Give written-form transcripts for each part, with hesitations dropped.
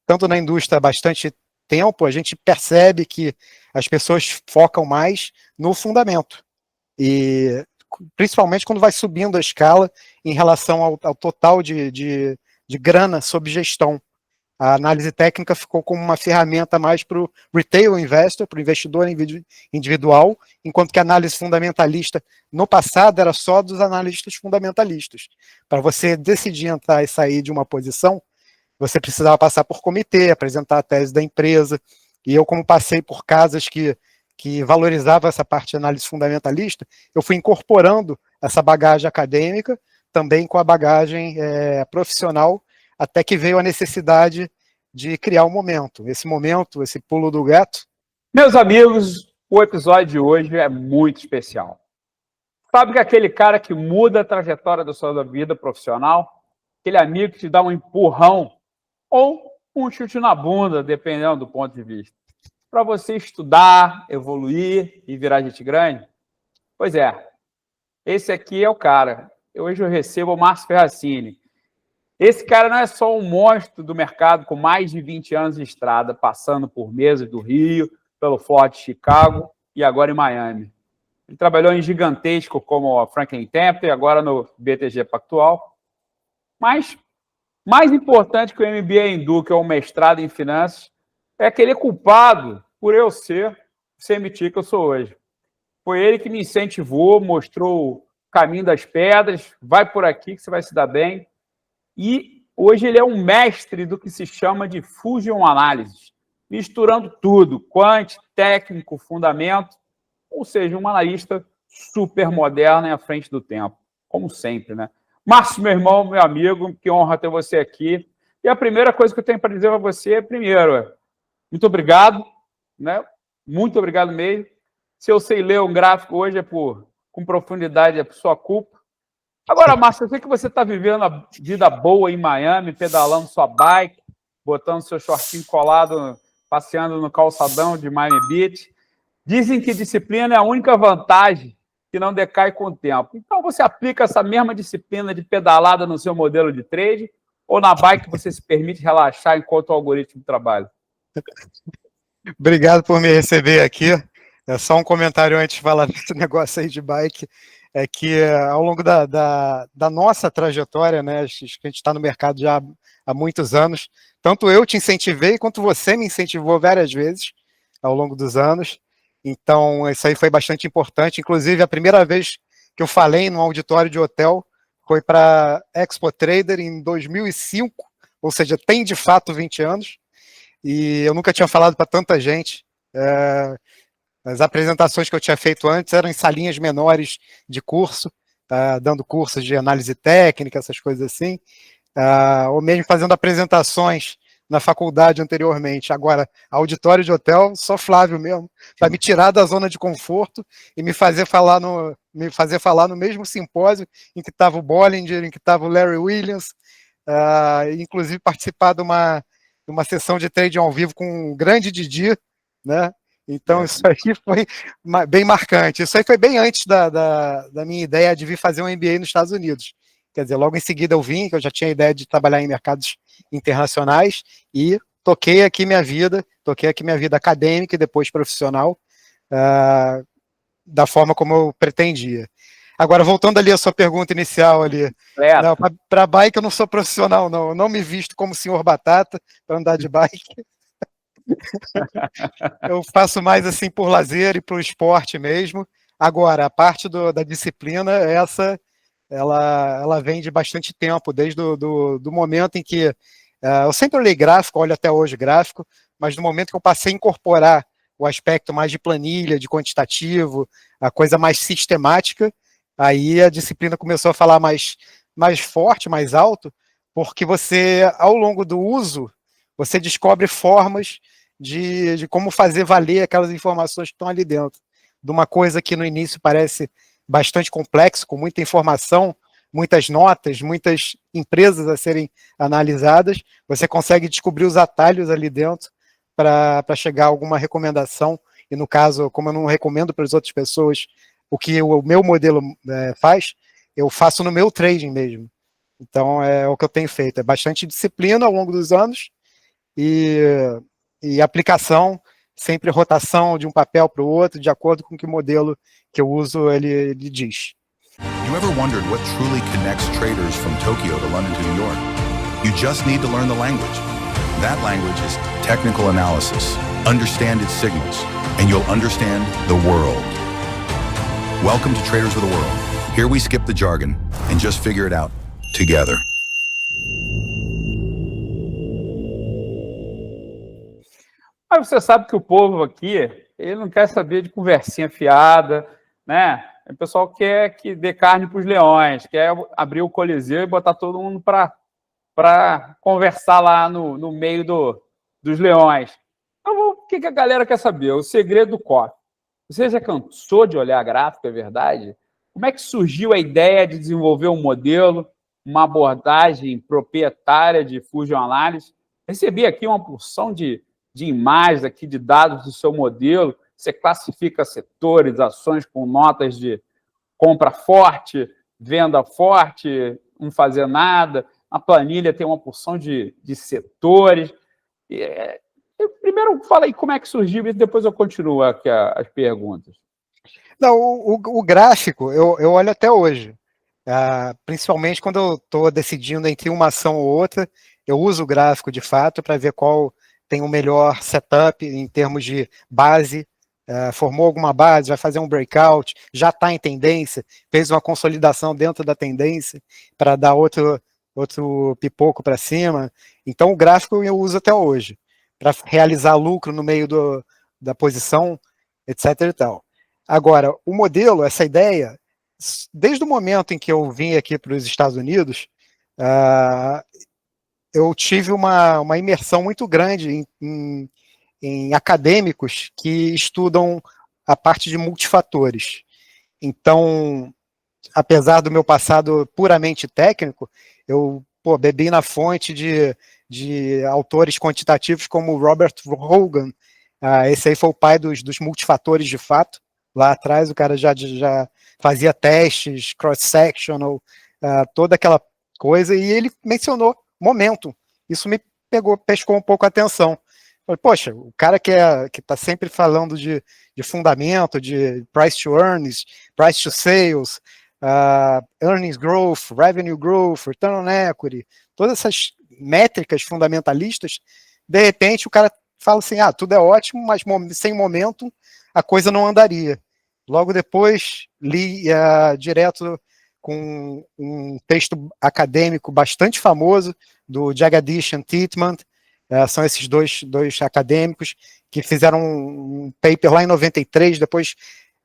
tanto na indústria há bastante tempo, a gente percebe que as pessoas focam mais no fundamento. E principalmente quando vai subindo a escala em relação ao total de grana sob gestão. A análise técnica ficou como uma ferramenta mais para o retail investor, para o investidor individual, enquanto que a análise fundamentalista, no passado, era só dos analistas fundamentalistas. Para você decidir entrar e sair de uma posição, você precisava passar por comitê, apresentar a tese da empresa, e eu, como passei por casas que valorizavam essa parte de análise fundamentalista, eu fui incorporando essa bagagem acadêmica, também com a bagagem profissional, até que veio a necessidade de criar um momento. Esse momento, esse pulo do gato. Meus amigos, o episódio de hoje é muito especial. Sabe que aquele cara que muda a trajetória da sua vida profissional, aquele amigo que te dá um empurrão ou um chute na bunda, dependendo do ponto de vista, para você estudar, evoluir e virar gente grande? Pois é, esse aqui é o cara. Hoje eu recebo o Márcio Ferracini. Esse cara não é só um monstro do mercado com mais de 20 anos de estrada, passando por mesas do Rio, pelo Ford de Chicago e agora em Miami. Ele trabalhou em gigantesco como a Franklin Templeton e agora no BTG Pactual. Mas, mais importante que o MBA em Duke ou o mestrado em finanças, é aquele culpado por eu ser o CMT que eu sou hoje. Foi ele que me incentivou, mostrou o caminho das pedras, vai por aqui que você vai se dar bem. E hoje ele é um mestre do que se chama de Fusion Analysis, misturando tudo, quant, técnico, fundamento, ou seja, um analista super moderno e à frente do tempo, como sempre, né? Márcio, meu irmão, meu amigo, que honra ter você aqui. E a primeira coisa que eu tenho para dizer para você, primeiro, muito obrigado, né? Muito obrigado mesmo. Se eu sei ler um gráfico hoje com profundidade, é por sua culpa. Agora, Márcio, eu sei que você está vivendo a vida boa em Miami, pedalando sua bike, botando seu shortinho colado, passeando no calçadão de Miami Beach. Dizem que disciplina é a única vantagem que não decai com o tempo. Então, você aplica essa mesma disciplina de pedalada no seu modelo de trade ou na bike você se permite relaxar enquanto o algoritmo trabalha? Obrigado por me receber aqui. É só um comentário antes de falar desse negócio aí de bike. É que ao longo da nossa trajetória, né, acho que a gente está no mercado já há muitos anos, tanto eu te incentivei quanto você me incentivou várias vezes ao longo dos anos. Então, isso aí foi bastante importante. Inclusive, a primeira vez que eu falei num auditório de hotel foi para Expo Trader em 2005, ou seja, tem de fato 20 anos, e eu nunca tinha falado para tanta gente. As apresentações que eu tinha feito antes eram em salinhas menores de curso, dando cursos de análise técnica, essas coisas assim, ou mesmo fazendo apresentações na faculdade anteriormente. Agora, auditório de hotel, só Flávio mesmo, para me tirar da zona de conforto e me fazer falar no mesmo simpósio em que estava o Bollinger, em que estava o Larry Williams, inclusive participar de uma sessão de trade ao vivo com o grande Didi, né? Então, isso aí foi bem marcante. Isso aí foi bem antes da minha ideia de vir fazer um MBA nos Estados Unidos. Quer dizer, logo em seguida eu vim, que eu já tinha a ideia de trabalhar em mercados internacionais e toquei aqui minha vida acadêmica e depois profissional, da forma como eu pretendia. Agora, voltando ali à sua pergunta inicial ali, para bike eu não sou profissional, não. Eu não me visto como senhor Batata para andar de bike. Eu faço mais assim por lazer e por esporte mesmo. Agora, a parte da disciplina, ela vem de bastante tempo, desde do momento em que eu sempre olhei gráfico, olho até hoje gráfico, mas no momento que eu passei a incorporar o aspecto mais de planilha, de quantitativo, a coisa mais sistemática, aí a disciplina começou a falar mais forte, mais alto, porque você, ao longo do uso, você descobre formas de como fazer valer aquelas informações que estão ali dentro. De uma coisa que no início parece bastante complexo, com muita informação, muitas notas, muitas empresas a serem analisadas, você consegue descobrir os atalhos ali dentro para chegar a alguma recomendação, e no caso, como eu não recomendo para as outras pessoas o que o meu modelo faz, eu faço no meu trading mesmo. Então, é o que eu tenho feito, é bastante disciplina ao longo dos anos, e aplicação, sempre rotação de um papel para o outro, de acordo com que modelo que eu uso ele diz. You ever wondered what truly connects traders from Tokyo to London to New York? You just need to learn the language. That language is technical analysis. Understand its signals, and you'll understand the world. Welcome to Traders of the World. Here we skip the jargon and just figure it out together. Mas você sabe que o povo aqui, ele não quer saber de conversinha fiada, né? O pessoal quer que dê carne para os leões, quer abrir o Coliseu e botar todo mundo para conversar lá no meio dos leões. Então, o que a galera quer saber? O segredo do coffee. Você já cansou de olhar gráfico, é verdade? Como é que surgiu a ideia de desenvolver um modelo, uma abordagem proprietária de Fusion Analysis? Recebi aqui uma porção de imagens, aqui, de dados do seu modelo. Você classifica setores, ações com notas de compra forte, venda forte, não fazer nada. A planilha tem uma porção de setores. Primeiro, fala aí como é que surgiu e depois eu continuo aqui as perguntas. Não, o gráfico eu olho até hoje. Principalmente quando eu estou decidindo entre uma ação ou outra, eu uso o gráfico de fato para ver qual tem o melhor setup em termos de base, formou alguma base, vai fazer um breakout, já está em tendência, fez uma consolidação dentro da tendência para dar outro pipoco para cima. Então o gráfico eu uso até hoje, para realizar lucro no meio da posição, etc. e tal. Agora, o modelo, essa ideia, desde o momento em que eu vim aqui para os Estados Unidos, eu tive uma imersão muito grande em acadêmicos que estudam a parte de multifatores. Então, apesar do meu passado puramente técnico, eu bebi na fonte de autores quantitativos como Robert Hogan. Esse aí foi o pai dos multifatores de fato. Lá atrás o cara já fazia testes, cross-sectional, toda aquela coisa, e ele mencionou momentum. Isso me pescou um pouco a atenção. Falei, poxa, o cara que está sempre falando de fundamento, de price to earnings, price to sales, earnings growth, revenue growth, return on equity, todas essas métricas fundamentalistas, de repente o cara fala assim, tudo é ótimo, mas sem momentum a coisa não andaria. Logo depois li direto com um texto acadêmico bastante famoso do Jagadish e Titman. São esses dois acadêmicos que fizeram um paper lá em 93, depois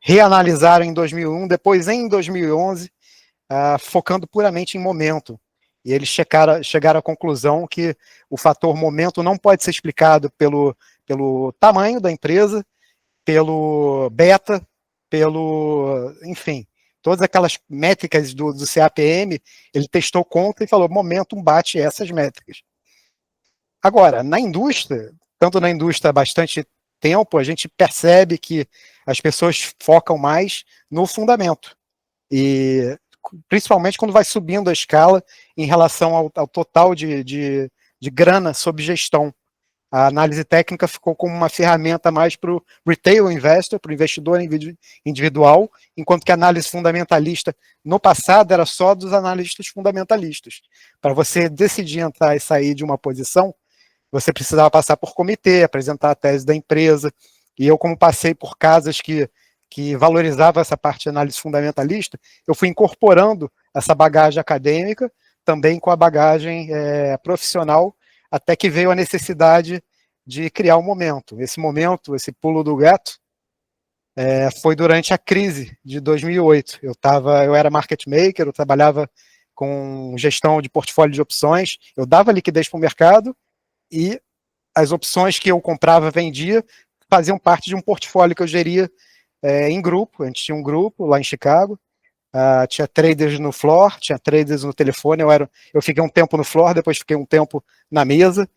reanalisaram em 2001, depois em 2011, focando puramente em momento. E eles chegaram à conclusão que o fator momento não pode ser explicado pelo tamanho da empresa, pelo beta, enfim, todas aquelas métricas do CAPM, ele testou contra e falou, momentum bate essas métricas. Agora, na indústria, tanto na indústria há bastante tempo, a gente percebe que as pessoas focam mais no fundamento. E principalmente quando vai subindo a escala em relação ao total de grana sob gestão. A análise técnica ficou como uma ferramenta mais para o retail investor, para o investidor individual, enquanto que a análise fundamentalista, no passado, era só dos analistas fundamentalistas. Para você decidir entrar e sair de uma posição, você precisava passar por comitê, apresentar a tese da empresa, e eu, como passei por casas que valorizavam essa parte de análise fundamentalista, eu fui incorporando essa bagagem acadêmica, também com a bagagem profissional, até que veio a necessidade de criar um momento. Esse momento, esse pulo do gato, foi durante a crise de 2008. Eu era market maker, eu trabalhava com gestão de portfólio de opções, eu dava liquidez para o mercado e as opções que eu comprava, vendia, faziam parte de um portfólio que eu geria em grupo. A gente tinha um grupo lá em Chicago, tinha traders no floor, tinha traders no telefone, eu fiquei um tempo no floor, depois fiquei um tempo na mesa,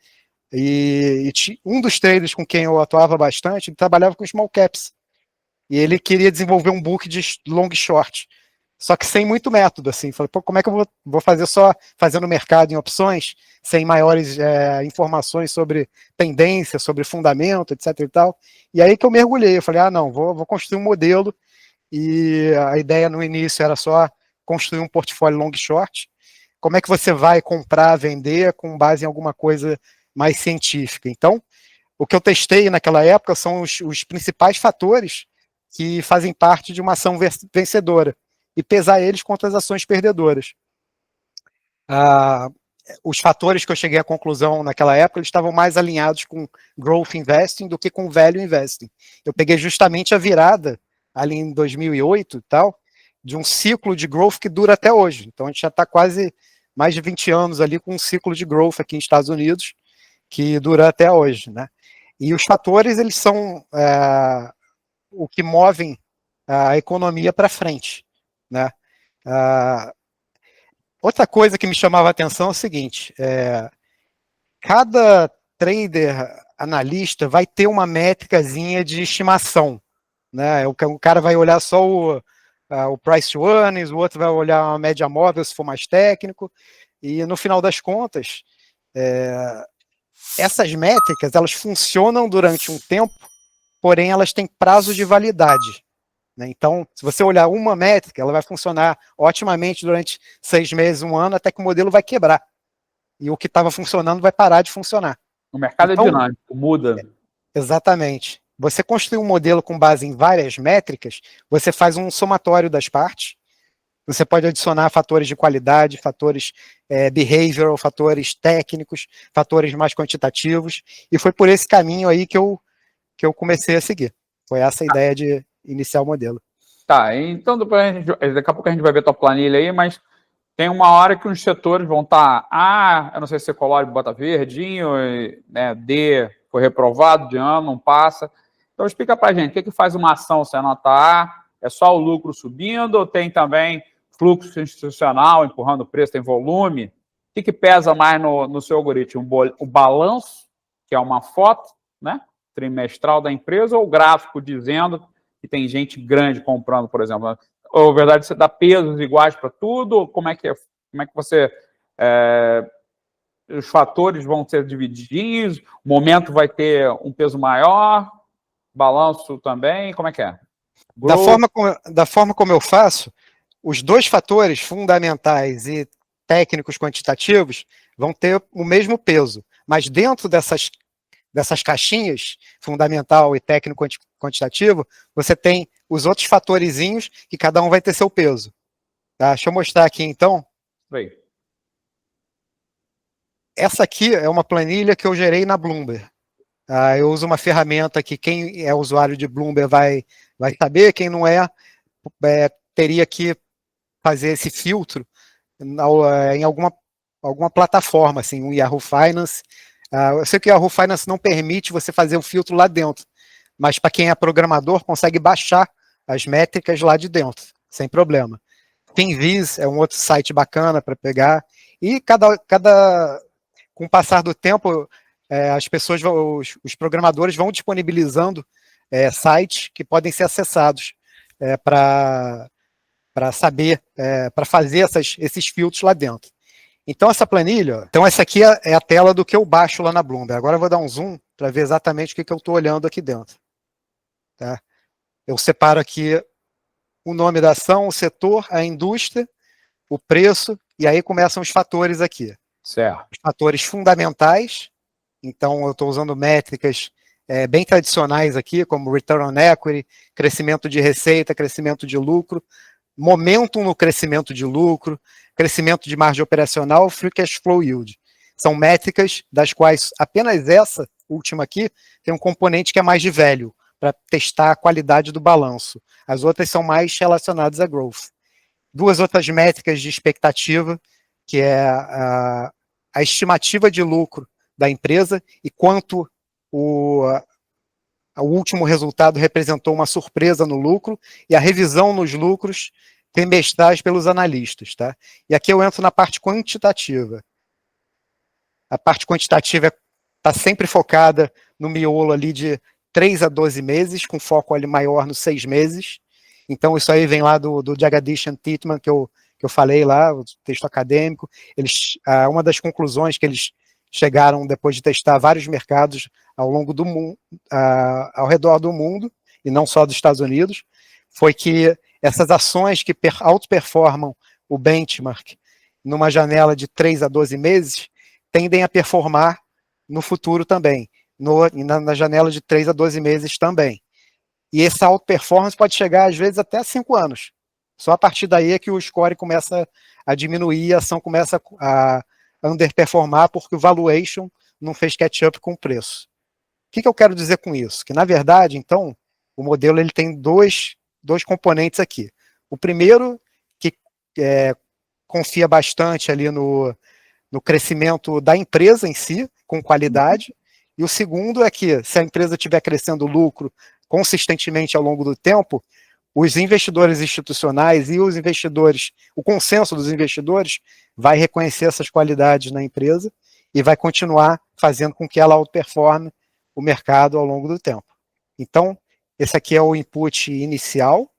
e um dos traders com quem eu atuava bastante, ele trabalhava com small caps, e ele queria desenvolver um book de long short. só que sem muito método, assim. Falei, pô, como é que eu vou fazer só fazendo mercado em opções, sem maiores informações sobre tendência, sobre fundamento, etc e tal. E aí que eu mergulhei, eu falei, não, vou construir um modelo, e a ideia no início era só construir um portfólio long short. Como é que você vai comprar, vender com base em alguma coisa mais científica? Então, o que eu testei naquela época são os principais fatores que fazem parte de uma ação vencedora e pesar eles contra as ações perdedoras. Os fatores que eu cheguei à conclusão naquela época, eles estavam mais alinhados com growth investing do que com value investing. Eu peguei justamente a virada, ali em 2008 e tal, de um ciclo de growth que dura até hoje. Então, a gente já está quase mais de 20 anos ali com um ciclo de growth aqui nos Estados Unidos, que dura até hoje, né? E os fatores, eles são o que movem a economia para frente, né? Outra coisa que me chamava a atenção é o seguinte, cada trader, analista, vai ter uma métricazinha de estimação, né? O cara vai olhar só o price to earnings, o outro vai olhar uma média móvel, se for mais técnico, e no final das contas, essas métricas, elas funcionam durante um tempo, porém elas têm prazo de validade, né? Então, se você olhar uma métrica, ela vai funcionar otimamente durante 6 meses, 1 ano, até que o modelo vai quebrar. E o que estava funcionando vai parar de funcionar. O mercado então, é dinâmico, muda. Exatamente. Você construir um modelo com base em várias métricas, você faz um somatório das partes, você pode adicionar fatores de qualidade, fatores behavioral, fatores técnicos, fatores mais quantitativos, e foi por esse caminho aí que eu comecei a seguir. Foi essa a ideia de iniciar o modelo. Tá, então daqui a pouco a gente vai ver a tua planilha aí, mas tem uma hora que os setores vão estar, eu não sei se você colore bota verdinho, né, D foi reprovado de ano, não passa. Então explica pra gente, o que faz uma ação se anota A? É só o lucro subindo ou tem também fluxo institucional empurrando o preço, tem volume? O que pesa mais no seu algoritmo? O balanço, que é uma foto, né, trimestral da empresa, ou o gráfico dizendo que tem gente grande comprando, por exemplo? Ou, na verdade, você dá pesos iguais para tudo? Ou como é que você... os fatores vão ser divididinhos? O momento vai ter um peso maior? Balanço também? Como é que é? Da forma como eu faço, os dois fatores fundamentais e técnicos quantitativos vão ter o mesmo peso, mas dentro dessas caixinhas, fundamental e técnico quantitativo, você tem os outros fatorezinhos que cada um vai ter seu peso. Tá? Deixa eu mostrar aqui, então. Oi. Essa aqui é uma planilha que eu gerei na Bloomberg. Eu uso uma ferramenta que quem é usuário de Bloomberg vai saber, quem não teria que fazer esse filtro em alguma plataforma, assim, um Yahoo Finance. Eu sei que o Yahoo Finance não permite você fazer um filtro lá dentro, mas para quem é programador, consegue baixar as métricas lá de dentro, sem problema. Finviz é um outro site bacana para pegar, e com o passar do tempo, as pessoas, os programadores vão disponibilizando sites que podem ser acessados para saber, para fazer esses filtros lá dentro. Então, essa planilha, essa aqui é a tela do que eu baixo lá na Bloomberg. Agora eu vou dar um zoom para ver exatamente o que eu estou olhando aqui dentro. Tá? Eu separo aqui o nome da ação, o setor, a indústria, o preço, e aí começam os fatores aqui. Certo. Os fatores fundamentais, então eu estou usando métricas bem tradicionais aqui, como Return on Equity, crescimento de receita, crescimento de lucro, momentum no crescimento de lucro, crescimento de margem operacional, Free Cash Flow Yield. São métricas das quais apenas essa última aqui tem um componente que é mais de value, para testar a qualidade do balanço. As outras são mais relacionadas a growth. Duas outras métricas de expectativa, que é a estimativa de lucro da empresa e quanto o último resultado representou uma surpresa no lucro, e a revisão nos lucros trimestrais pelos analistas. Tá? E aqui eu entro na parte quantitativa. A parte quantitativa está sempre focada no miolo ali de 3 a 12 meses, com foco ali maior nos 6 meses. Então, isso aí vem lá do Jagadish Titman, que eu falei lá, o texto acadêmico. Uma das conclusões que eles chegaram depois de testar vários mercados ao longo do mundo, ao redor do mundo, e não só dos Estados Unidos, foi que essas ações que outperformam o benchmark numa janela de 3 a 12 meses tendem a performar no futuro também, na janela de 3 a 12 meses também. E essa outperformance pode chegar, às vezes, até 5 anos. Só a partir daí é que o score começa a diminuir, a ação começa a underperformar, porque o valuation não fez catch-up com o preço. O que eu quero dizer com isso? Que, na verdade, então, o modelo ele tem dois componentes aqui. O primeiro, que confia bastante ali no crescimento da empresa em si, com qualidade, e o segundo é que, se a empresa estiver crescendo lucro consistentemente ao longo do tempo, os investidores institucionais e os investidores, o consenso dos investidores vai reconhecer essas qualidades na empresa e vai continuar fazendo com que ela outperforme o mercado ao longo do tempo. Então, esse aqui é o input inicial.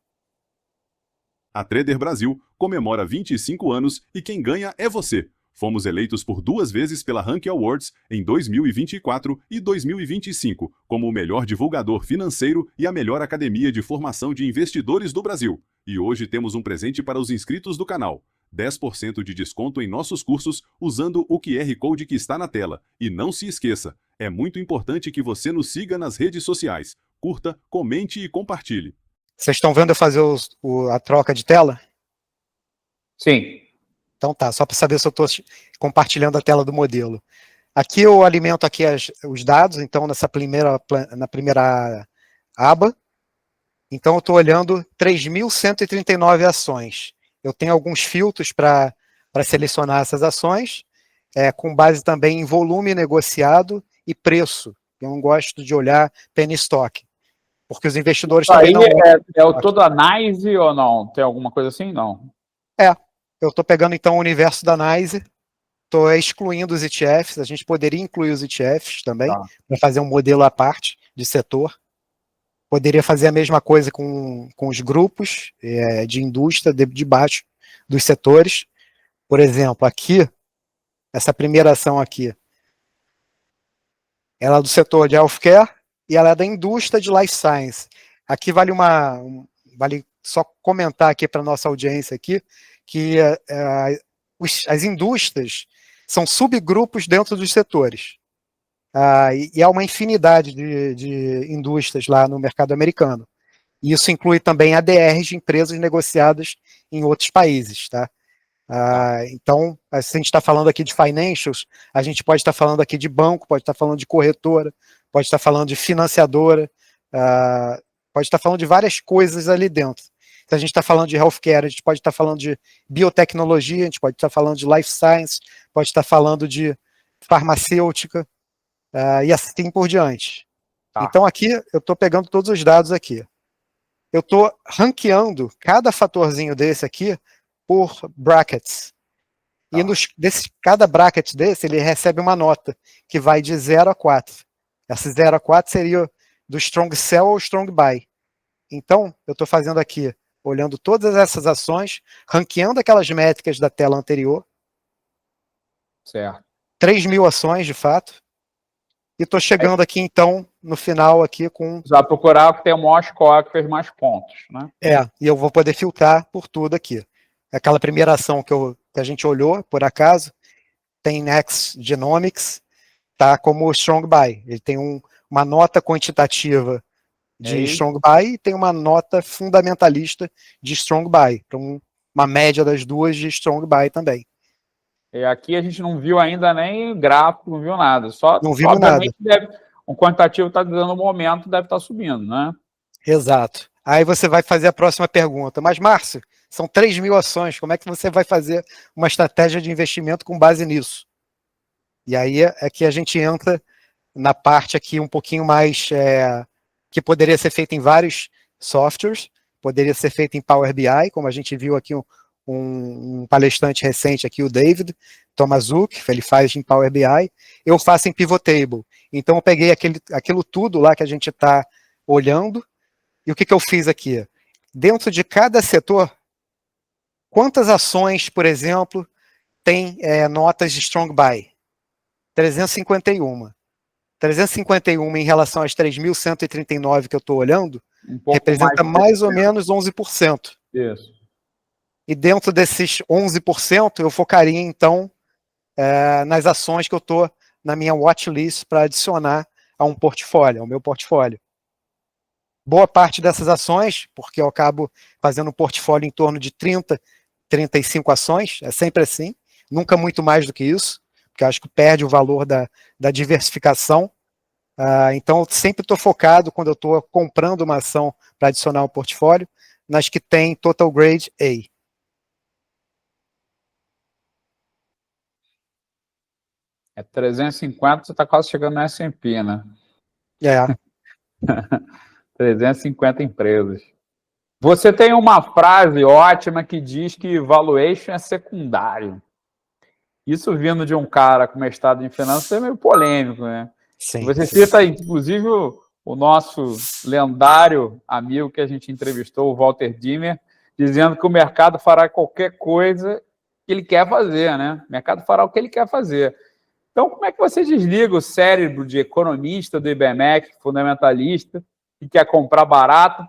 A Trader Brasil comemora 25 anos e quem ganha é você. Fomos eleitos por 2 vezes pela Rank Awards em 2024 e 2025 como o melhor divulgador financeiro e a melhor academia de formação de investidores do Brasil. E hoje temos um presente para os inscritos do canal. 10% de desconto em nossos cursos usando o QR Code que está na tela. E não se esqueça, é muito importante que você nos siga nas redes sociais. Curta, comente e compartilhe. Vocês estão vendo eu fazer a troca de tela? Sim. Então tá, só para saber se eu estou compartilhando a tela do modelo. Aqui eu alimento aqui os dados, então na primeira aba. Então eu estou olhando 3.139 ações. Eu tenho alguns filtros para selecionar essas ações, com base também em volume negociado e preço. Eu não gosto de olhar penny stock, porque os investidores também não... É o todo a NYSE ou não? Tem alguma coisa assim? Não. Eu estou pegando, então, o universo da NYSE, estou excluindo os ETFs, a gente poderia incluir os ETFs também, para fazer um modelo à parte de setor. Poderia fazer a mesma coisa com os grupos de indústria debaixo dos setores. Por exemplo, aqui, essa primeira ação aqui, ela é do setor de healthcare e ela é da indústria de life science. Aqui vale só comentar aqui para a nossa audiência aqui, que as indústrias são subgrupos dentro dos setores. E há uma infinidade de indústrias lá no mercado americano. E isso inclui também ADRs de empresas negociadas em outros países. Tá? Então, se a gente está falando aqui de financials, a gente pode estar falando aqui de banco, pode estar falando de corretora, pode estar falando de financiadora, pode estar falando de várias coisas ali dentro. Se a gente está falando de healthcare, a gente pode estar falando de biotecnologia, a gente pode estar falando de life science, pode estar falando de farmacêutica, e assim por diante. Então aqui eu estou pegando todos os dados aqui. Eu estou ranqueando cada fatorzinho desse aqui por brackets. E cada bracket desse, ele recebe uma nota, que vai de 0 a 4. Esse 0 a 4 seria do strong sell ao strong buy. Então, eu estou fazendo aqui, olhando todas essas ações, ranqueando aquelas métricas da tela anterior. Certo. 3.000 ações, de fato. E estou chegando aqui, então, no final aqui com... Você vai procurar o que tem o maior score, que fez mais pontos, né? E eu vou poder filtrar por tudo aqui. Aquela primeira ação que a gente olhou, por acaso, tem Next Genomics, tá como Strong Buy. Ele tem uma nota quantitativa de Strong Buy e tem uma nota fundamentalista de Strong Buy. Então, uma média das duas de Strong Buy também. E aqui a gente não viu ainda nem gráfico, não viu nada. Não vimos nada. Um quantitativo está dando um momento, deve estar subindo, né? Exato. Aí você vai fazer a próxima pergunta. Mas, Márcio, são 3.000 ações. Como é que você vai fazer uma estratégia de investimento com base nisso? E aí é que a gente entra na parte aqui um pouquinho mais... que poderia ser feita em vários softwares, poderia ser feita em Power BI, como a gente viu aqui um palestrante recente aqui, o David Tomaszuk, ele faz em Power BI, eu faço em Pivot Table. Então eu peguei aquilo tudo lá que a gente está olhando, e o que eu fiz aqui? dentro de cada setor, quantas ações, por exemplo, tem notas de strong buy? 351. 351 em relação às 3.139 que eu estou olhando, representa mais ou menos 11%. Isso. E dentro desses 11%, eu focaria, então, nas ações que eu estou na minha watchlist para adicionar a um portfólio, ao meu portfólio. Boa parte dessas ações, porque eu acabo fazendo um portfólio em torno de 30, 35 ações, é sempre assim, nunca muito mais do que isso, porque eu acho que perde o valor da diversificação. Então, eu sempre estou focado, quando eu estou comprando uma ação para adicionar um portfólio, nas que tem Total Grade A. É 350, você está quase chegando no S&P, né? 350 empresas. Você tem uma frase ótima que diz que valuation é secundário. Isso vindo de um cara com mestrado em finanças é meio polêmico, né? Sim, você sim. cita, inclusive, o nosso lendário amigo que a gente entrevistou, o Walter Dimmer, dizendo que o mercado fará qualquer coisa que ele quer fazer, né? O mercado fará o que ele quer fazer. Então, como é que você desliga o cérebro de economista do IBMEC, fundamentalista, que quer comprar barato,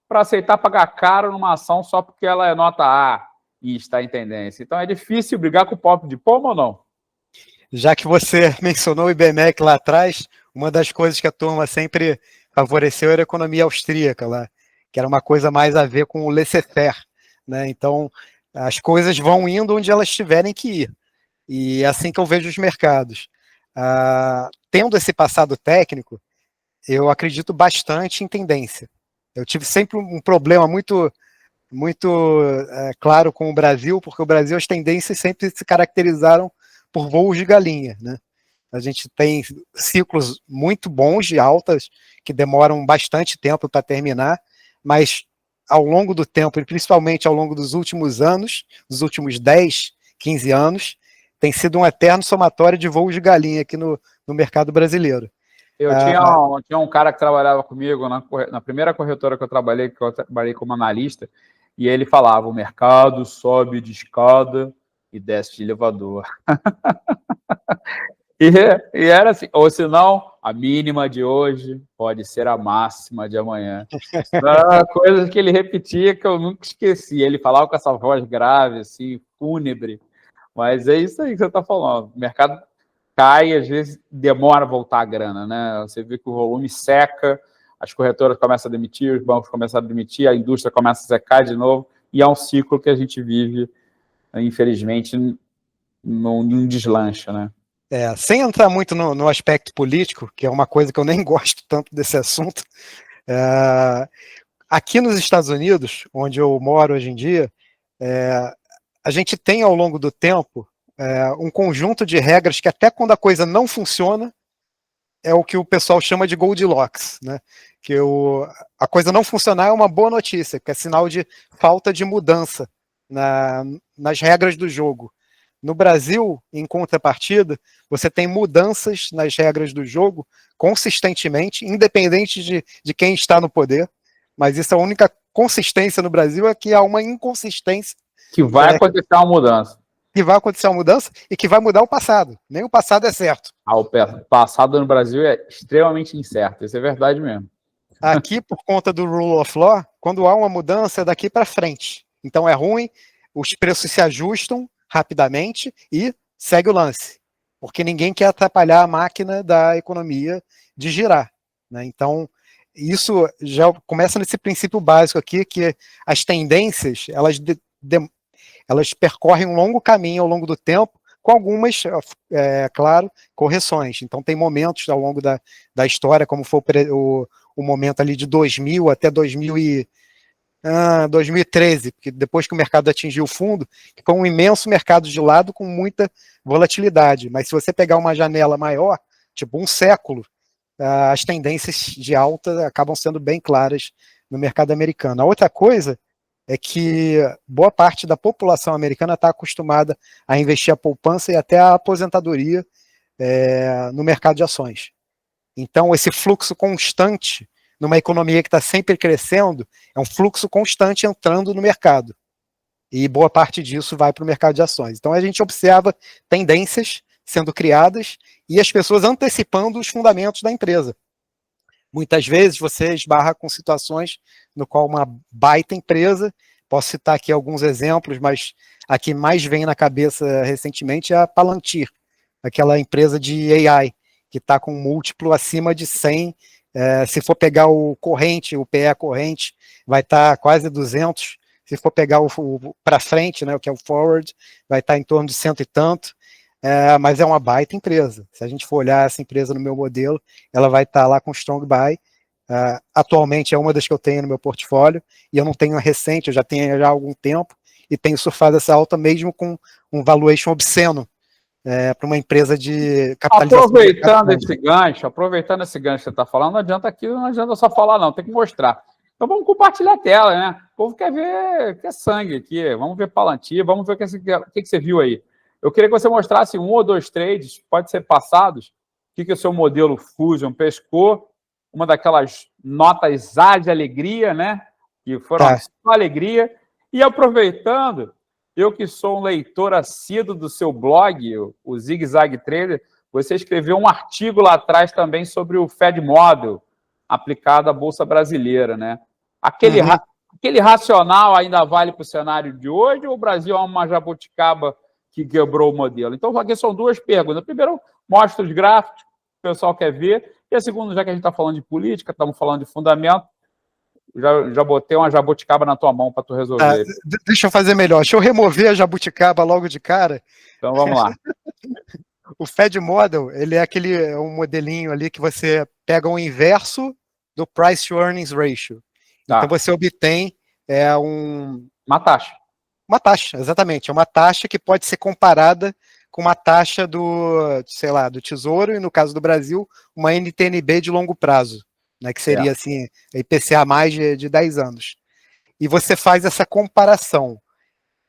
para aceitar pagar caro numa ação só porque ela é nota A e está em tendência? Então, é difícil brigar com o pop de pomo ou não? Já que você mencionou o IBMEC lá atrás, uma das coisas que a turma sempre favoreceu era a economia austríaca lá, que era uma coisa mais a ver com o laissez-faire, né? Então, as coisas vão indo onde elas tiverem que ir. E é assim que eu vejo os mercados. Tendo esse passado técnico, eu acredito bastante em tendência. Eu tive sempre um problema muito claro com o Brasil, porque o Brasil, as tendências sempre se caracterizaram por voos de galinha, né? A gente tem ciclos muito bons de altas, que demoram bastante tempo para terminar, mas ao longo do tempo, e principalmente ao longo dos últimos anos, dos últimos 10, 15 anos, tem sido um eterno somatório de voos de galinha aqui no mercado brasileiro. Eu tinha um cara que trabalhava comigo na primeira corretora que eu trabalhei como analista, e ele falava, o mercado sobe de escada e desce de elevador. e era assim, ou senão, a mínima de hoje pode ser a máxima de amanhã. Coisas que ele repetia que eu nunca esqueci. Ele falava com essa voz grave, assim, fúnebre. Mas é isso aí que você está falando. O mercado cai, às vezes demora a voltar a grana, né? Você vê que o volume seca, as corretoras começam a demitir, os bancos começam a demitir, a indústria começa a secar de novo, e é um ciclo que a gente vive, infelizmente, num deslanche, né? Sem entrar muito no aspecto político, que é uma coisa que eu nem gosto tanto desse assunto, aqui nos Estados Unidos, onde eu moro hoje em dia, a gente tem ao longo do tempo um conjunto de regras que até quando a coisa não funciona, é o que o pessoal chama de Goldilocks, né? Que a coisa não funcionar é uma boa notícia, que é sinal de falta de mudança nas regras do jogo. No Brasil, em contrapartida, você tem mudanças nas regras do jogo consistentemente, independente de quem está no poder, mas isso é a única consistência no Brasil, é que há uma inconsistência. Que vai acontecer uma mudança. Que vai acontecer uma mudança e que vai mudar o passado. Nem o passado é certo. O passado no Brasil é extremamente incerto, isso é verdade mesmo. Aqui, por conta do Rule of Law, quando há uma mudança, é daqui para frente. Então é ruim, os preços se ajustam rapidamente e segue o lance. Porque ninguém quer atrapalhar a máquina da economia de girar, né? Então, isso já começa nesse princípio básico aqui, que as tendências, elas percorrem um longo caminho ao longo do tempo, com algumas, claro, correções. Então, tem momentos ao longo da história, como foi o momento ali de 2000 até 2013, porque depois que o mercado atingiu o fundo, que foi um imenso mercado de lado com muita volatilidade. Mas se você pegar uma janela maior, tipo um século, as tendências de alta acabam sendo bem claras no mercado americano. A outra coisa é que boa parte da população americana está acostumada a investir a poupança e até a aposentadoria no mercado de ações. Então, esse fluxo constante numa economia que está sempre crescendo, é um fluxo constante entrando no mercado. E boa parte disso vai para o mercado de ações. Então a gente observa tendências sendo criadas e as pessoas antecipando os fundamentos da empresa. Muitas vezes você esbarra com situações no qual uma baita empresa, posso citar aqui alguns exemplos, mas a que mais vem na cabeça recentemente é a Palantir, aquela empresa de AI, que está com um múltiplo acima de 100. Se for pegar o corrente, o PE corrente, vai estar quase 200. Se for pegar o para frente, né, o que é o forward, vai estar em torno de 100 e tanto. Mas é uma baita empresa. Se a gente for olhar essa empresa no meu modelo, ela vai estar lá com strong buy. Atualmente é uma das que eu tenho no meu portfólio, e eu não tenho a recente, eu já tenho já há algum tempo, e tenho surfado essa alta mesmo com um valuation obsceno para uma empresa de capitalização. Aproveitando esse gancho que você está falando, não adianta só falar não, tem que mostrar. Então vamos compartilhar a tela, né? O povo quer ver, quer sangue aqui, vamos ver Palantir, vamos ver o que você viu aí. Eu queria que você mostrasse 1 ou 2 trades, pode ser passados, o que o seu modelo Fusion pescou, uma daquelas notas A de alegria, né? Que foram só alegria. E aproveitando, eu que sou um leitor assíduo do seu blog, o Zig Zag Trader, você escreveu um artigo lá atrás também sobre o Fed Model aplicado à Bolsa Brasileira, né? Aquele racional ainda vale para o cenário de hoje ou o Brasil é uma jabuticaba que quebrou o modelo? Então, aqui são 2 perguntas. Primeiro, mostra os gráficos, o pessoal quer ver. E a segunda, já que a gente está falando de política, estamos falando de fundamento, já botei uma jabuticaba na tua mão para tu resolver. Deixa eu fazer melhor. Deixa eu remover a jabuticaba logo de cara. Então, vamos lá. O Fed Model, ele é um modelinho ali que você pega o inverso do Price to Earnings Ratio. Então, você obtém uma taxa. Uma taxa, exatamente. É uma taxa que pode ser comparada com uma taxa do Tesouro, e no caso do Brasil, uma NTN-B de longo prazo, né, que seria assim, a IPCA mais de 10 anos. E você faz essa comparação.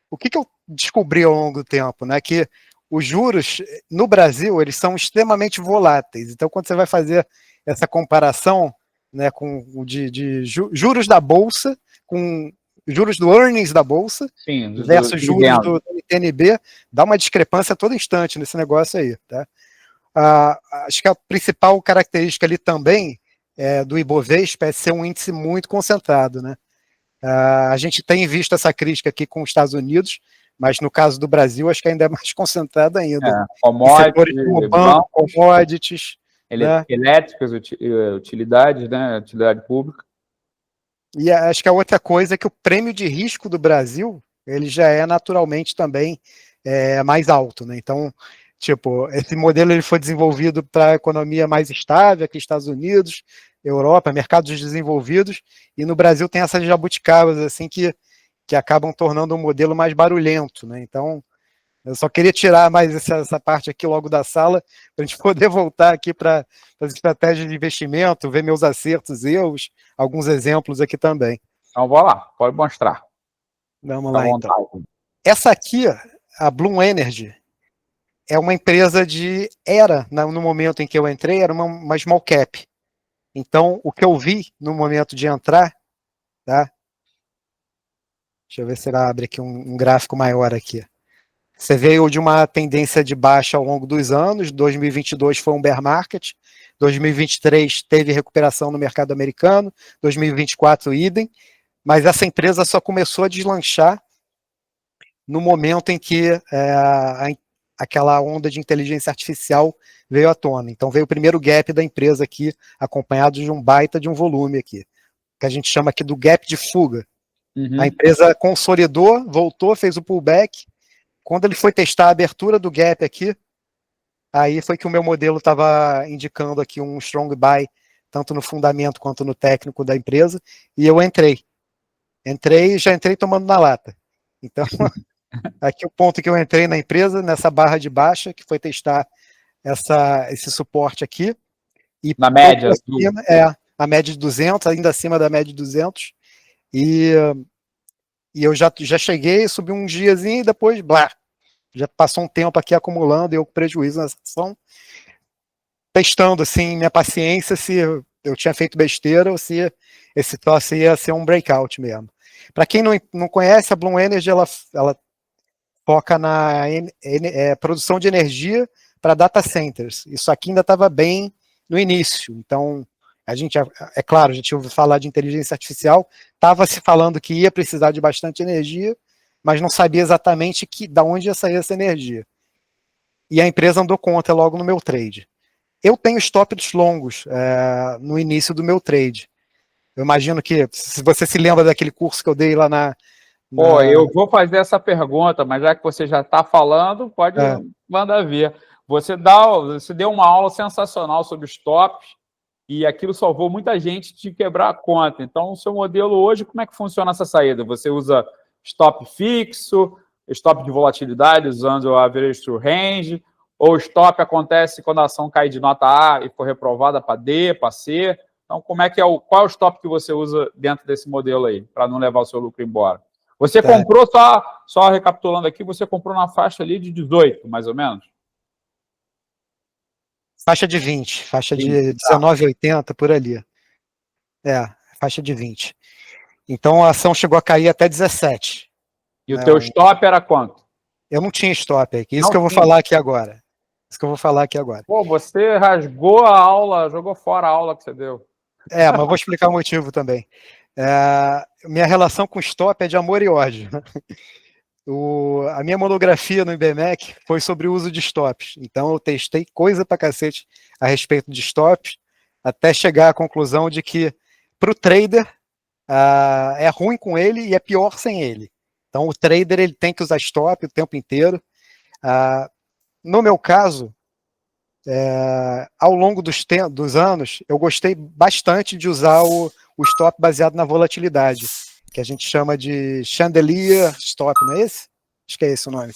O que eu descobri ao longo do tempo, né, que os juros no Brasil, eles são extremamente voláteis. Então, quando você vai fazer essa comparação, né, com juros da Bolsa, com juros do earnings da Bolsa, sim, versus juros do NTN-B, dá uma discrepância a todo instante nesse negócio aí. Tá? Acho que a principal característica ali também do Ibovespa é ser um índice muito concentrado. Né? A gente tem visto essa crítica aqui com os Estados Unidos, mas no caso do Brasil, acho que ainda é mais concentrado ainda. Commodities, como banco, commodities, elétricas, utilidades, né? Utilidade pública. E acho que a outra coisa é que o prêmio de risco do Brasil, ele já é naturalmente também mais alto, né? Então, tipo, esse modelo ele foi desenvolvido para a economia mais estável, aqui Estados Unidos, Europa, mercados desenvolvidos, e no Brasil tem essas jabuticabas, assim, que acabam tornando um modelo mais barulhento, né? Então, eu só queria tirar mais essa parte aqui logo da sala, para a gente poder voltar aqui para as estratégias de investimento, ver meus acertos e erros, alguns exemplos aqui também. Então, vamos lá, pode mostrar. Vamos lá, então. Essa aqui, a Bloom Energy, é uma empresa no momento em que eu entrei, era uma small cap. Então, o que eu vi no momento de entrar, tá? Deixa eu ver se ela abre aqui um gráfico maior aqui. Você veio de uma tendência de baixa ao longo dos anos, 2022 foi um bear market, 2023 teve recuperação no mercado americano, 2024 idem, mas essa empresa só começou a deslanchar no momento em que aquela onda de inteligência artificial veio à tona. Então veio o primeiro gap da empresa aqui, acompanhado de um baita de um volume aqui, que a gente chama aqui do gap de fuga. A empresa consolidou, voltou, fez o pullback. Quando ele foi testar a abertura do gap aqui, aí foi que o meu modelo estava indicando aqui um strong buy, tanto no fundamento quanto no técnico da empresa, e eu entrei. Já entrei tomando na lata. Então, aqui o ponto que eu entrei na empresa, nessa barra de baixa, que foi testar esse suporte aqui. E na média? A média de 200, ainda acima da média de 200. E eu já cheguei, subi um diazinho e depois, já passou um tempo aqui acumulando, eu com prejuízo nessa ação, testando assim minha paciência, se eu tinha feito besteira ou se esse troço ia ser um breakout mesmo. Para quem não conhece, a Bloom Energy ela foca na produção de energia para data centers. Isso aqui ainda estava bem no início. Então, a gente, é claro, a gente ouviu falar de inteligência artificial, estava se falando que ia precisar de bastante energia, mas não sabia exatamente da onde ia sair essa energia. E a empresa andou contra logo no meu trade. Eu tenho stops longos no início do meu trade. Eu imagino que, se você se lembra daquele curso que eu dei lá Pô, eu vou fazer essa pergunta, mas já que você já está falando, pode mandar ver. Você deu uma aula sensacional sobre stops e aquilo salvou muita gente de quebrar a conta. Então, o seu modelo hoje, como é que funciona essa saída? Você usa stop fixo, stop de volatilidade usando o average true range, ou stop acontece quando a ação cai de nota A e for reprovada para D, para C? Então, qual é o stop que você usa dentro desse modelo aí, para não levar o seu lucro embora? Você comprou, só recapitulando aqui, você comprou na faixa ali de 18, mais ou menos? Faixa de 20, faixa de 19,80 por ali. Faixa de 20. Então a ação chegou a cair até 17. E o teu stop era quanto? Eu não tinha stop aqui. Isso que eu vou falar aqui agora. Pô, você rasgou a aula, jogou fora a aula que você deu. Mas vou explicar o motivo também. Minha relação com stop é de amor e ódio. A minha monografia no IBMEC foi sobre o uso de stops. Então eu testei coisa pra cacete a respeito de stops, até chegar à conclusão de que para o trader é ruim com ele e é pior sem ele. Então o trader ele tem que usar stop o tempo inteiro. No meu caso, ao longo dos anos, eu gostei bastante de usar o stop baseado na volatilidade, que a gente chama de chandelier stop, não é esse? Acho que é esse o nome.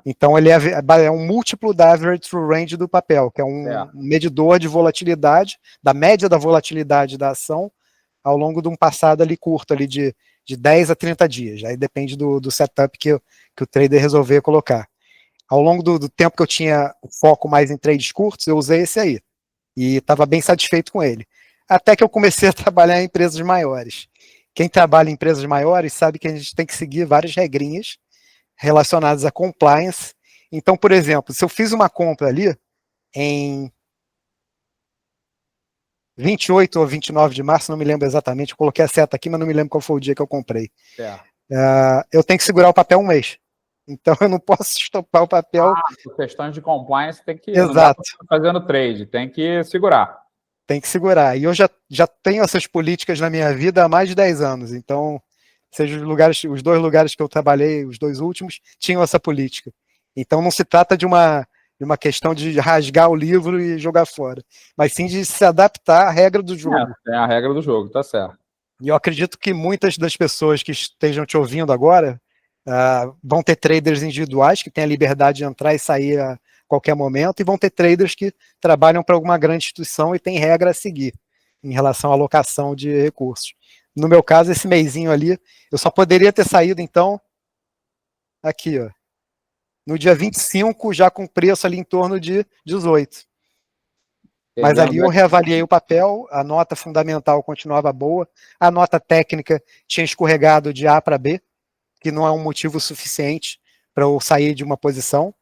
Então ele é um múltiplo da average true range do papel, que é um medidor de volatilidade, da média da volatilidade da ação, ao longo de um passado ali curto, ali de 10 a 30 dias. Aí depende do setup que o trader resolver colocar. Ao longo do tempo que eu tinha o foco mais em trades curtos, eu usei esse aí. E estava bem satisfeito com ele. Até que eu comecei a trabalhar em empresas maiores. Quem trabalha em empresas maiores sabe que a gente tem que seguir várias regrinhas relacionadas a compliance. Então, por exemplo, se eu fiz uma compra ali em 28 ou 29 de março, não me lembro exatamente, eu coloquei a seta aqui, mas não me lembro qual foi o dia que eu comprei. Eu tenho que segurar o papel um mês. Então eu não posso estopar o papel. Por questões de compliance, tem que... Exato. Não dá pra ficar fazendo trade, tem que segurar. Tem que segurar. E eu já tenho essas políticas na minha vida há mais de 10 anos. Então, seja os 2 lugares que eu trabalhei, os 2 últimos, tinham essa política. Então não se trata de uma questão de rasgar o livro e jogar fora, mas sim de se adaptar à regra do jogo. É a regra do jogo, tá certo. E eu acredito que muitas das pessoas que estejam te ouvindo agora vão ter traders individuais que têm a liberdade de entrar e sair a qualquer momento, e vão ter traders que trabalham para alguma grande instituição e tem regra a seguir em relação à alocação de recursos. No meu caso, esse meizinho ali, eu só poderia ter saído, então, aqui, ó, no dia 25, já com preço ali em torno de 18. Mas ali eu reavaliei o papel, a nota fundamental continuava boa, a nota técnica tinha escorregado de A para B, que não é um motivo suficiente para eu sair de uma posição.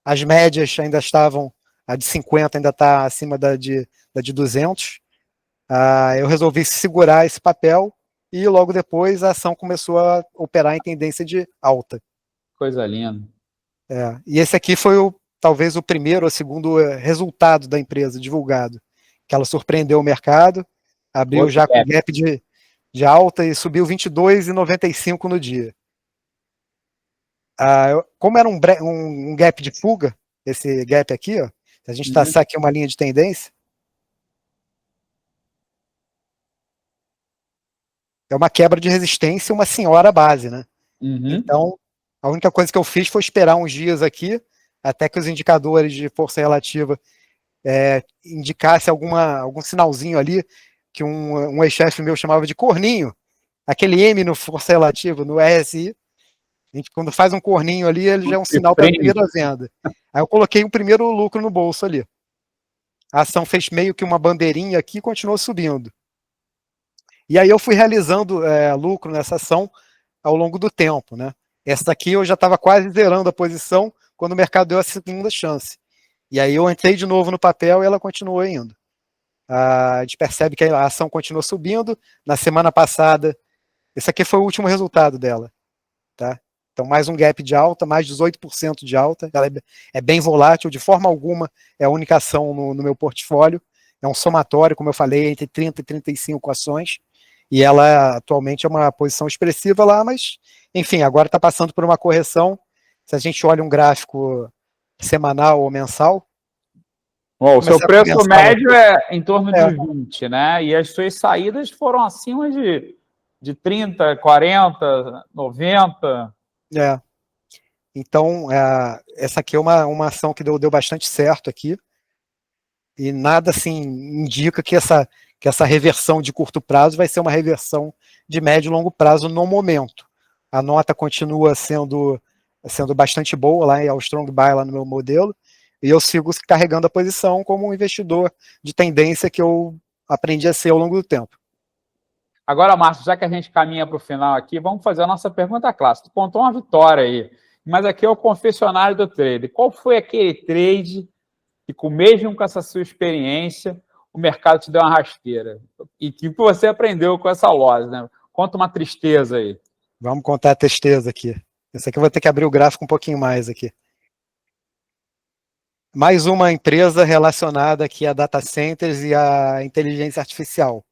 As médias ainda estavam, a de 50 ainda está acima da de 200. Eu resolvi segurar esse papel e logo depois a ação começou a operar em tendência de alta. Coisa linda. E esse aqui foi talvez o primeiro ou segundo resultado da empresa divulgado, que ela surpreendeu o mercado, abriu já com gap de alta e subiu 22,95 no dia. Como era um gap de fuga, esse gap aqui, ó, se a gente traçar aqui uma linha de tendência, é uma quebra de resistência, uma senhora base, né? Então, a única coisa que eu fiz foi esperar uns dias aqui, até que os indicadores de força relativa indicassem algum sinalzinho ali, que um ex-chefe meu chamava de corninho, aquele M no força relativa, no RSI. A gente, quando faz um corninho ali, ele já é um sinal para a primeira venda. Aí eu coloquei o primeiro lucro no bolso ali. a ação fez meio que uma bandeirinha aqui e continuou subindo. E aí eu fui realizando lucro nessa ação ao longo do tempo, né? Essa daqui eu já estava quase zerando a posição quando o mercado deu a segunda chance. E aí eu entrei de novo no papel e ela continuou indo. A gente percebe que a ação continuou subindo. Na semana passada, esse aqui foi o último resultado dela, tá? Então, mais um gap de alta, mais 18% de alta. Ela é bem volátil, de forma alguma é a única ação no meu portfólio. É um somatório, como eu falei, entre 30 e 35 ações. E ela atualmente é uma posição expressiva lá, mas, enfim, agora está passando por uma correção. Se a gente olha um gráfico semanal ou mensal. Bom, o seu preço médio é em torno de 20, né? E as suas saídas foram acima de 30, 40, 90. Então, essa aqui é uma ação que deu bastante certo aqui. E nada assim indica que essa reversão de curto prazo vai ser uma reversão de médio e longo prazo no momento. A nota continua sendo bastante boa lá, é o strong buy lá no meu modelo, e eu sigo carregando a posição como um investidor de tendência que eu aprendi a ser ao longo do tempo. Agora, Márcio, já que a gente caminha para o final aqui, vamos fazer a nossa pergunta clássica. Tu contou uma vitória aí, mas aqui é o confessionário do trade. Qual foi aquele trade que, mesmo com essa sua experiência, o mercado te deu uma rasteira? E que você aprendeu com essa loja, né? Conta uma tristeza aí. Vamos contar a tristeza aqui. Esse aqui eu vou ter que abrir o gráfico um pouquinho mais aqui. Mais uma empresa relacionada aqui a data centers e a inteligência artificial.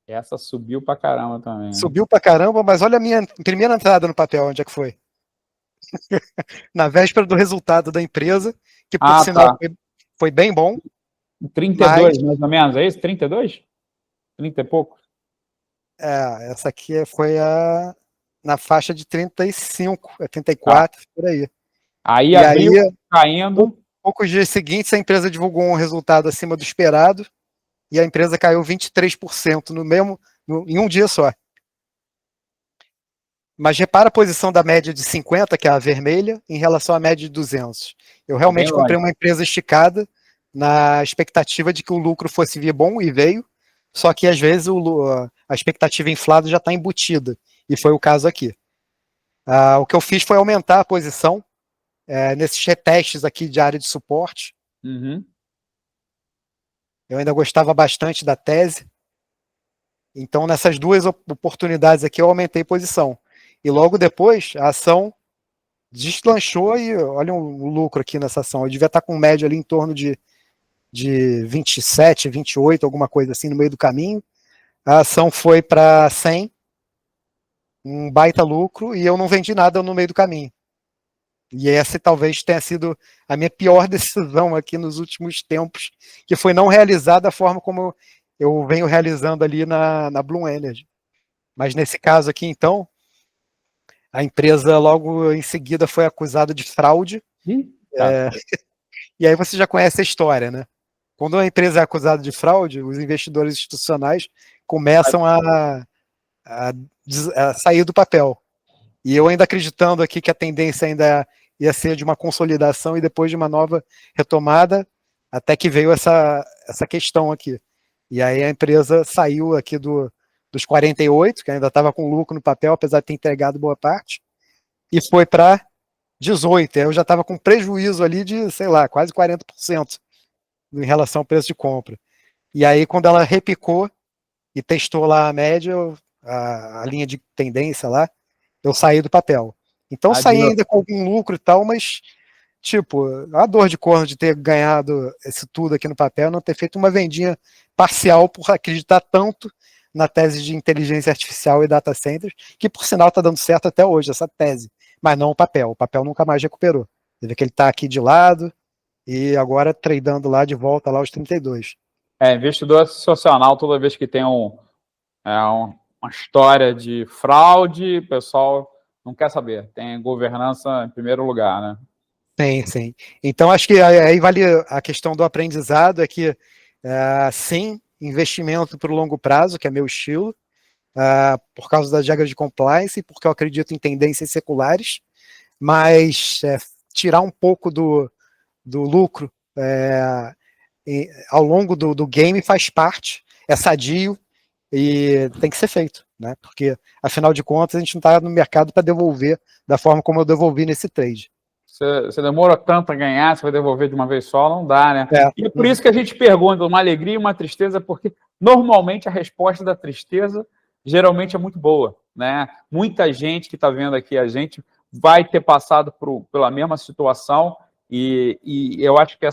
Essa subiu pra caramba também. Subiu pra caramba, mas olha a minha primeira entrada no papel, onde é que foi? Na véspera do resultado da empresa, que por sinal foi bem bom. 32, mais ou menos, é isso? 32? 30 e pouco? Essa aqui foi na faixa de 35, 34, por aí. Aí abriu, caindo. Poucos dias seguintes, a empresa divulgou um resultado acima do esperado e a empresa caiu 23% em um dia só. Mas repara a posição da média de 50, que é a vermelha, em relação à média de 200. Eu realmente comprei uma empresa esticada na expectativa de que o lucro fosse vir bom, e veio, só que às vezes a expectativa inflada já está embutida, e foi o caso aqui. O que eu fiz foi aumentar a posição nesses retestes aqui de área de suporte. Uhum. Eu ainda gostava bastante da tese. Então, nessas duas oportunidades aqui, eu aumentei posição. E logo depois, a ação deslanchou e olha o lucro aqui nessa ação. Eu devia estar com média ali em torno de 27, 28, alguma coisa assim no meio do caminho. A ação foi para 100, um baita lucro, e eu não vendi nada no meio do caminho. E essa talvez tenha sido a minha pior decisão aqui nos últimos tempos, que foi não realizar da forma como eu venho realizando ali na Bloom Energy. Mas nesse caso aqui, então, a empresa logo em seguida foi acusada de fraude. E aí você já conhece a história, né? Quando uma empresa é acusada de fraude, os investidores institucionais começam a sair do papel. E eu ainda acreditando aqui que a tendência ainda ia ser de uma consolidação e depois de uma nova retomada, até que veio essa questão aqui. E aí a empresa saiu aqui dos 48, que ainda estava com lucro no papel, apesar de ter entregado boa parte, e foi para 18. Eu já estava com prejuízo ali de, sei lá, quase 40% em relação ao preço de compra. E aí, quando ela repicou e testou lá a média, a linha de tendência lá, eu saí do papel. Então, saí ainda com algum lucro e tal, mas, tipo, a dor de corno de ter ganhado esse tudo aqui no papel, não ter feito uma vendinha parcial por acreditar tanto na tese de inteligência artificial e data centers, que, por sinal, está dando certo até hoje, essa tese. Mas não o papel. O papel nunca mais recuperou. Você vê que ele está aqui de lado e agora tradando lá de volta lá aos 32. Investidor institucional, toda vez que tem uma história de fraude, o pessoal não quer saber. Tem governança em primeiro lugar, né? Sim. Então, acho que aí vale a questão do aprendizado, é que, sim, investimento para o longo prazo, que é meu estilo, por causa das regras de compliance, porque eu acredito em tendências seculares, mas tirar um pouco do lucro, ao longo do game faz parte, é sadio e tem que ser feito, né? Porque, afinal de contas, a gente não está no mercado para devolver da forma como eu devolvi nesse trade. Você demora tanto a ganhar, você vai devolver de uma vez só, não dá, né? E é por isso que a gente pergunta uma alegria e uma tristeza, porque normalmente a resposta da tristeza geralmente é muito boa, né? Muita gente que está vendo aqui a gente vai ter passado pela mesma situação e eu acho que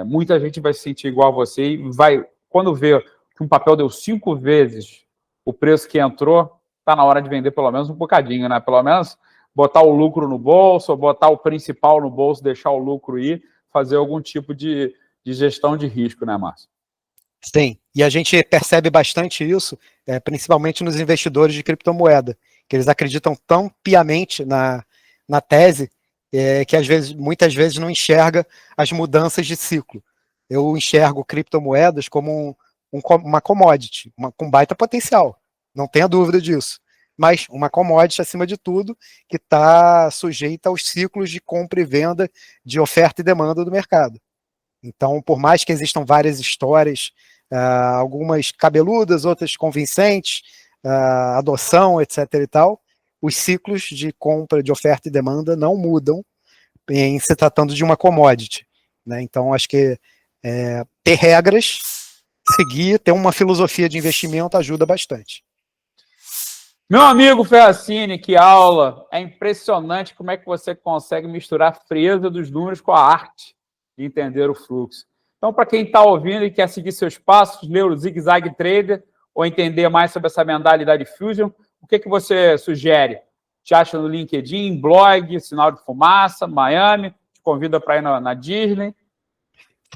muita gente vai se sentir igual a você e vai, quando vê que um papel deu 5 vezes o preço que entrou, está na hora de vender pelo menos um bocadinho, né? Pelo menos botar o lucro no bolso, ou botar o principal no bolso, deixar o lucro ir, fazer algum tipo de gestão de risco, né, Márcio? Sim, e a gente percebe bastante isso, principalmente nos investidores de criptomoeda, que eles acreditam tão piamente na tese que muitas vezes não enxerga as mudanças de ciclo. Eu enxergo criptomoedas como uma commodity, com baita potencial, não tenha dúvida disso. Mas uma commodity, acima de tudo, que está sujeita aos ciclos de compra e venda, de oferta e demanda do mercado. Então, por mais que existam várias histórias, algumas cabeludas, outras convincentes, adoção, etc. e tal, os ciclos de compra, de oferta e demanda não mudam em se tratando de uma commodity, né? Então, acho que ter regras, seguir, ter uma filosofia de investimento ajuda bastante. Meu amigo Ferracini, que aula! É impressionante como é que você consegue misturar a frieza dos números com a arte de entender o fluxo. Então, para quem está ouvindo e quer seguir seus passos, ler o Zig Zag Trader ou entender mais sobre essa mentalidade Fusion, o que você sugere? Te acha no LinkedIn, blog, Sinal de Fumaça, Miami, te convida para ir na Disney?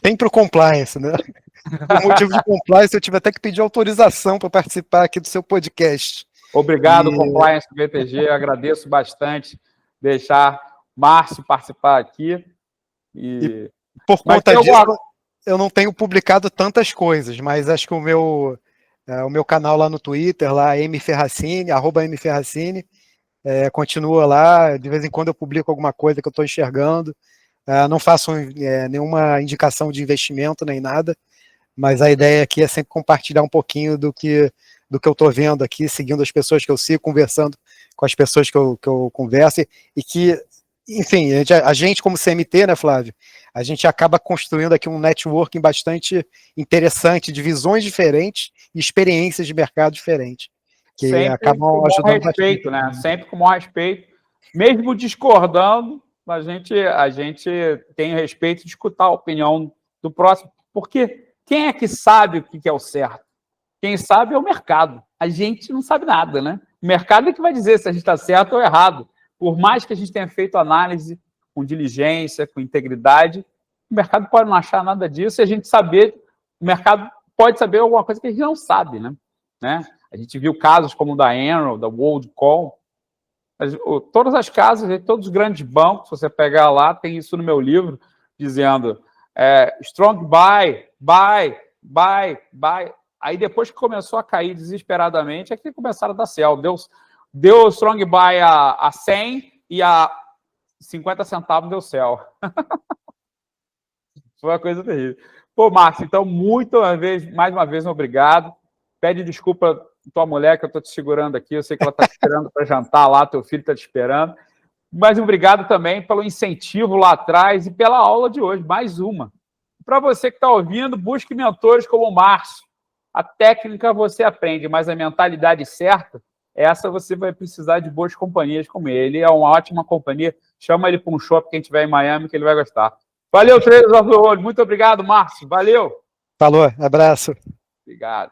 Sempre o compliance, né? Por motivo de compliance, eu tive até que pedir autorização para participar aqui do seu podcast. Obrigado, Compliance do BTG. Eu agradeço bastante deixar Márcio participar aqui. E por conta disso, eu não tenho publicado tantas coisas, mas acho que o meu canal lá no Twitter, lá, @mferracini, continua lá. De vez em quando eu publico alguma coisa que eu estou enxergando. Não faço nenhuma indicação de investimento nem nada, mas a ideia aqui é sempre compartilhar um pouquinho do que eu estou vendo aqui, seguindo as pessoas que eu sigo, conversando com as pessoas que eu converso, e que, enfim, a gente como CMT, né, Flávio, a gente acaba construindo aqui um networking bastante interessante, de visões diferentes e experiências de mercado diferentes, que sempre acabam ajudando respeito, né? Sempre com o maior respeito, mesmo discordando, a gente tem respeito de escutar a opinião do próximo, porque quem é que sabe o que é o certo? Quem sabe é o mercado. A gente não sabe nada, né? O mercado é que vai dizer se a gente está certo ou errado. Por mais que a gente tenha feito análise com diligência, com integridade, o mercado pode não achar nada disso e a gente saber, o mercado pode saber alguma coisa que a gente não sabe, né? A gente viu casos como o da Enron, da WorldCom, todas as casas, todos os grandes bancos, se você pegar lá, tem isso no meu livro, dizendo strong buy, buy, buy, buy. Aí depois que começou a cair desesperadamente, é que começaram a dar sell. Deu strong buy a 100 e a 50 centavos deu sell. Foi uma coisa terrível. Pô, Márcio, então, mais uma vez, obrigado. Pede desculpa à tua mulher, que eu estou te segurando aqui. Eu sei que ela está te esperando para jantar lá, teu filho está te esperando. Mas obrigado também pelo incentivo lá atrás e pela aula de hoje, mais uma. Para você que está ouvindo, busque mentores como o Márcio. A técnica você aprende, mas a mentalidade certa, essa você vai precisar de boas companhias como ele. Ele é uma ótima companhia. Chama ele para um shopping, quem estiver em Miami, que ele vai gostar. Valeu, Traders of the World. Muito obrigado, Márcio. Valeu. Falou, abraço. Obrigado.